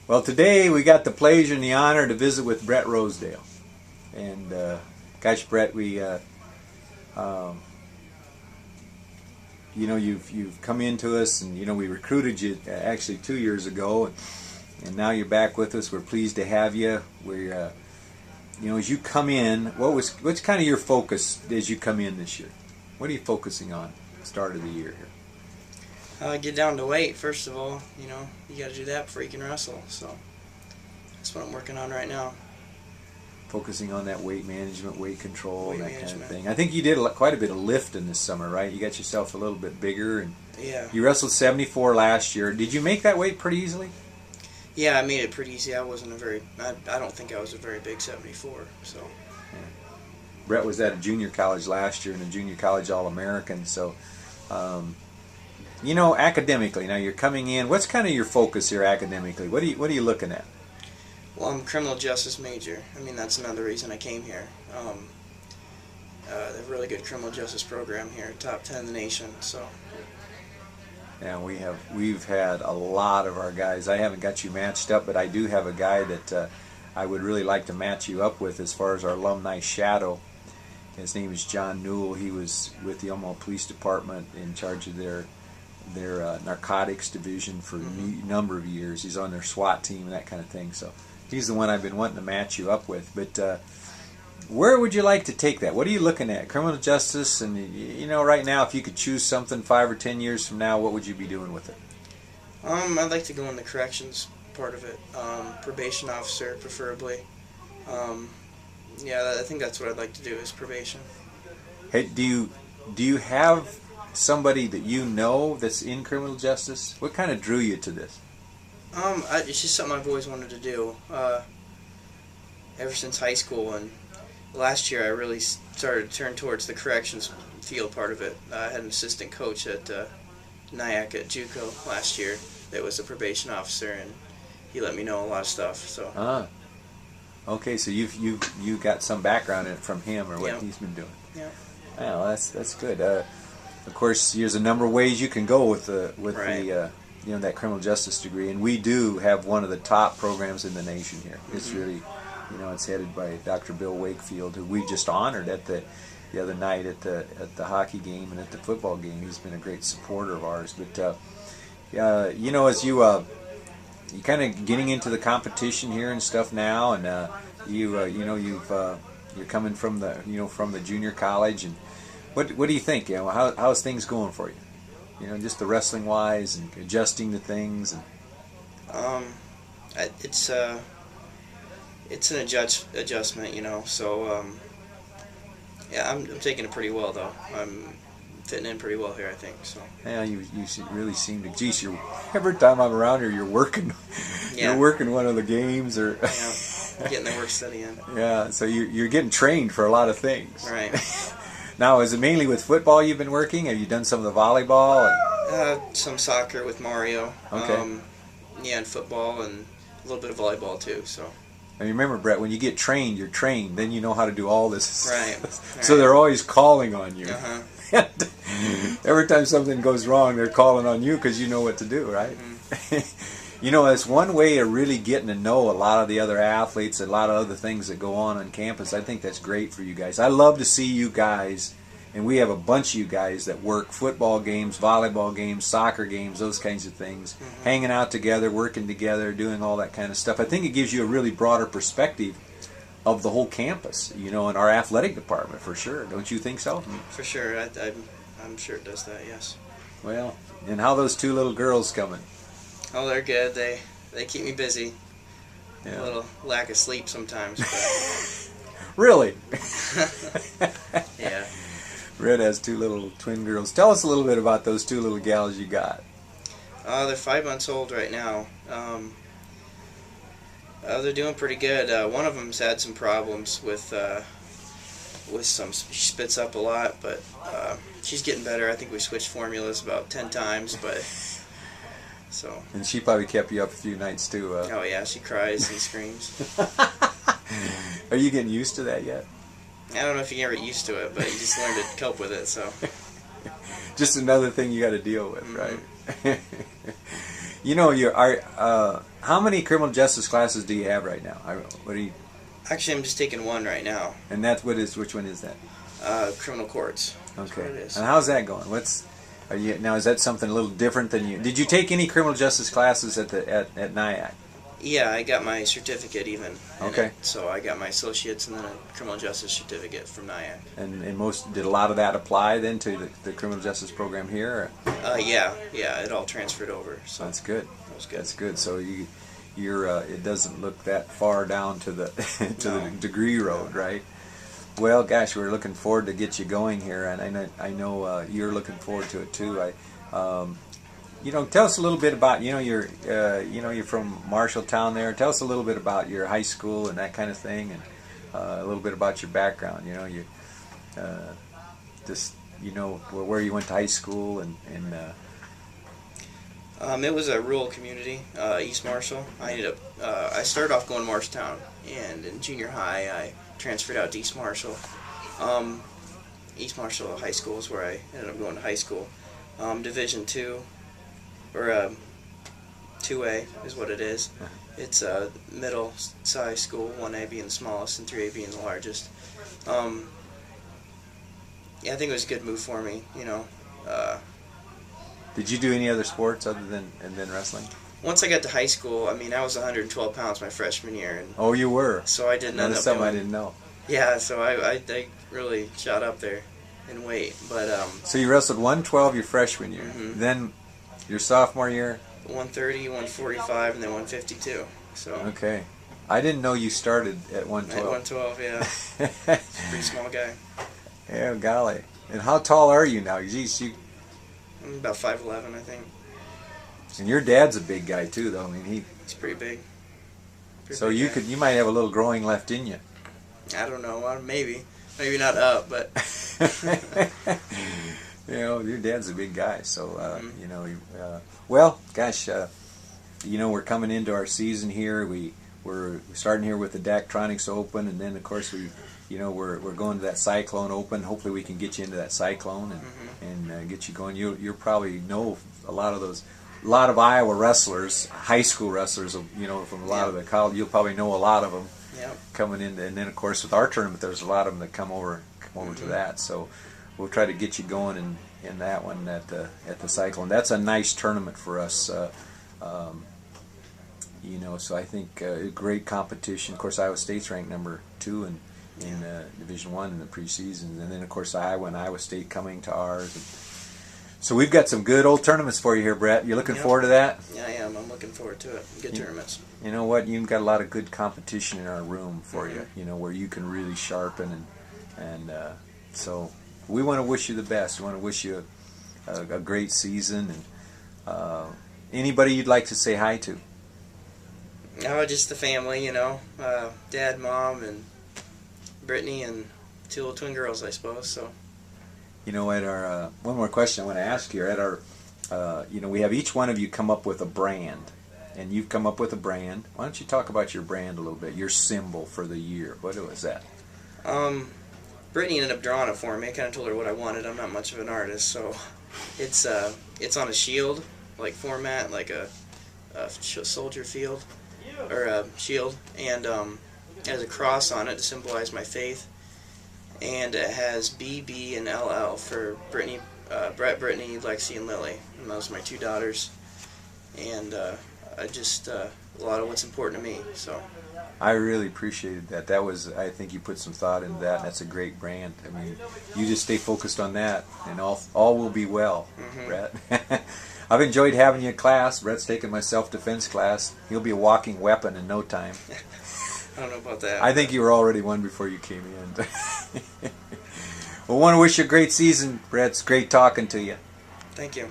Well, today we got the pleasure and the honor to visit with Brett Rosedale. And gosh, Brett, you've come into us, and we recruited you actually 2 years ago, and now you're back with us. We're pleased to have you. We're as you come in, what's kind of your focus as you come in this year? What are you focusing on at the start of the year here? Get down to weight, first of all. You got to do that before you can wrestle. So that's what I'm working on right now. Focusing on that weight management, weight control, Weight that kind of management. thing. I think you did quite a bit of lifting this summer, right? You got yourself a little bit bigger, and Yeah. you wrestled 74 last year. Did you make that weight pretty easily? Yeah, I made it pretty easy. I don't think I was a very big 74. So. Brett was at a junior college last year and a junior college All-American. So, academically, now you're coming in. What's kind of your focus here academically? What are you looking at? Well, I'm a criminal justice major. I mean, that's another reason I came here. They have a really good criminal justice program here, top 10 in the nation. So. Yeah, we've had a lot of our guys. I haven't got you matched up, but I do have a guy that I would really like to match you up with as far as our alumni shadow. His name is John Newell. He was with the Omaha Police Department in charge of their narcotics division for a number of years. He's on their SWAT team and that kind of thing. So he's the one I've been wanting to match you up with. But where would you like to take that? What are you looking at? Criminal justice, and right now, if you could choose something 5 or 10 years from now, what would you be doing with it? I'd like to go in the corrections part of it. Probation officer, preferably. I think that's what I'd like to do, is probation. Hey, do you have somebody that you know that's in criminal justice? What kind of drew you to this? It's just something I've always wanted to do, ever since high school. And last year I really started to turn towards the corrections field part of it. I had an assistant coach at Nyack at JUCO last year that was a probation officer, and he let me know a lot of stuff. So. Okay, so you got some background in it from him or what he's been doing. Yeah. Well, that's good. Of course, there's a number of ways you can go with Right. that criminal justice degree, and we do have one of the top programs in the nation here. It's really, it's headed by Dr. Bill Wakefield, who we just honored at the other night at the hockey game and at the football game. He's been a great supporter of ours. But as you kind of getting into the competition here and stuff now, and you're coming from the junior college, and what do you think? How's things going for you? Just the wrestling wise and adjusting to things. And it's an adjustment, So I'm taking it pretty well, though. I'm fitting in pretty well here, I think. So. Yeah, you really seem to. Geez, every time I'm around here, you're working. Yeah. You're working one of the games, or getting the work study in. Yeah, so you're getting trained for a lot of things. Right. Now, is it mainly with football you've been working? Have you done some of the volleyball? Some soccer with Mario. Okay. And football and a little bit of volleyball too. So. And remember, Brett, when you get trained, you're trained. Then you know how to do all this. Right. So they're always calling on you. Uh-huh. Every time something goes wrong, they're calling on you because you know what to do, right? Mm-hmm. It's one way of really getting to know a lot of the other athletes, a lot of other things that go on campus. I think that's great for you guys. I love to see you guys, and we have a bunch of you guys that work football games, volleyball games, soccer games, those kinds of things, hanging out together, working together, doing all that kind of stuff. I think it gives you a really broader perspective of the whole campus, in our athletic department, for sure. Don't you think so? For sure. I'm sure it does that, yes. Well, and how those two little girls coming? Oh, they're good. They keep me busy. Yeah. A little lack of sleep sometimes. But Really? yeah. Red has two little twin girls. Tell us a little bit about those two little gals you got. They're 5 months old right now. They're doing pretty good. One of them's had some problems with some. She spits up a lot, but she's getting better. I think we switched formulas about 10 times, but so. And she probably kept you up a few nights too. Oh yeah, she cries and screams. Are you getting used to that yet? I don't know if you get used to it, but you just learn to cope with it. So. Just another thing you got to deal with, right? How many criminal justice classes do you have right now? What do you? Actually, I'm just taking one right now. And that's what is? Which one is that? Criminal courts. That's Okay. what it is. And how's that going? Are you now? Is that something a little different than you? Did you take any criminal justice classes at NIAC? Yeah, I got my certificate even. Okay. So I got my associates and then a criminal justice certificate from NIAC. And did a lot of that apply then to the criminal justice program here? Yeah, it all transferred over. So That's good. that was good. That's good. So you're it doesn't look that far down to the the degree road, right? Well, gosh, we're looking forward to get you going here, and I know you're looking forward to it too. Tell us a little bit about you're from Marshalltown there. Tell us a little bit about your high school and that kind of thing, and a little bit about your background. Where you went to high school and it was a rural community, East Marshall. I started off going to Marshalltown, and in junior high I transferred out to East Marshall. East Marshall High School is where I ended up going to high school. Division II, or 2A is what it is. It's a middle-sized school, 1A being the smallest and 3A being the largest. Yeah, I think it was a good move for me, Did you do any other sports other than wrestling? Once I got to high school, I was 112 pounds my freshman year. And oh, you were? So I didn't end That's up something doing, I didn't know. Yeah, so I really shot up there in weight. But So you wrestled 112 your freshman year. Mm-hmm. Then your sophomore year? 130, 145, and then 152. So Okay. I didn't know you started at 112. At 112, yeah. It's a pretty small guy. Yeah, golly. And how tall are you now? Geez, I'm about 5'11", I think. and your dad's a big guy too, though. He's pretty big. So big you guy. you might have a little growing left in you. I don't know. Maybe not up, but Your dad's a big guy, so Mm-hmm. well, gosh, we're coming into our season here. We're starting here with the Daktronics Open, and then of course we're going to that Cyclone Open. Hopefully we can get you into that Cyclone and get you going. You'll probably know a lot of Iowa wrestlers, high school wrestlers, from a lot of the college. You'll probably know a lot of them. Yep. Coming in, and then of course with our tournament, there's a lot of them that come over to that. So we'll try to get you going in that one at the Cyclone. That's a nice tournament for us. So I think great competition. Of course, Iowa State's ranked number 2 in Division I in the preseason, and then of course Iowa and Iowa State coming to ours. So we've got some good old tournaments for you here, Brett. You're looking forward to that? Yeah, I am. I'm looking forward to it. Good tournaments. You know what? You've got a lot of good competition in our room for you. Where you can really sharpen and so we want to wish you the best. We want to wish you a great season. And anybody you'd like to say hi to? No, just the family. Dad, Mom, and Brittany, and 2 little twin girls, I suppose. So. At our one more question I want to ask you. At our, we have each one of you come up with a brand, and you've come up with a brand. Why don't you talk about your brand a little bit? Your symbol for the year. What was that? Brittany ended up drawing it for me. I kind of told her what I wanted. I'm not much of an artist, so it's on a shield like format, like a soldier field or a shield, and it has a cross on it to symbolize my faith. And it has B, B, and LL for Brittany, Brett, Brittany, Lexi, and Lily. And those are my 2 daughters. And I just a lot of what's important to me. So I really appreciated that. I think you put some thought into that. That's a great brand. You just stay focused on that, and all will be well, Brett. I've enjoyed having you in class. Brett's taking my self-defense class. He'll be a walking weapon in no time. I don't know about that. I think you were already one before you came in. Well, I want to wish you a great season, Brett. It's great talking to you. Thank you.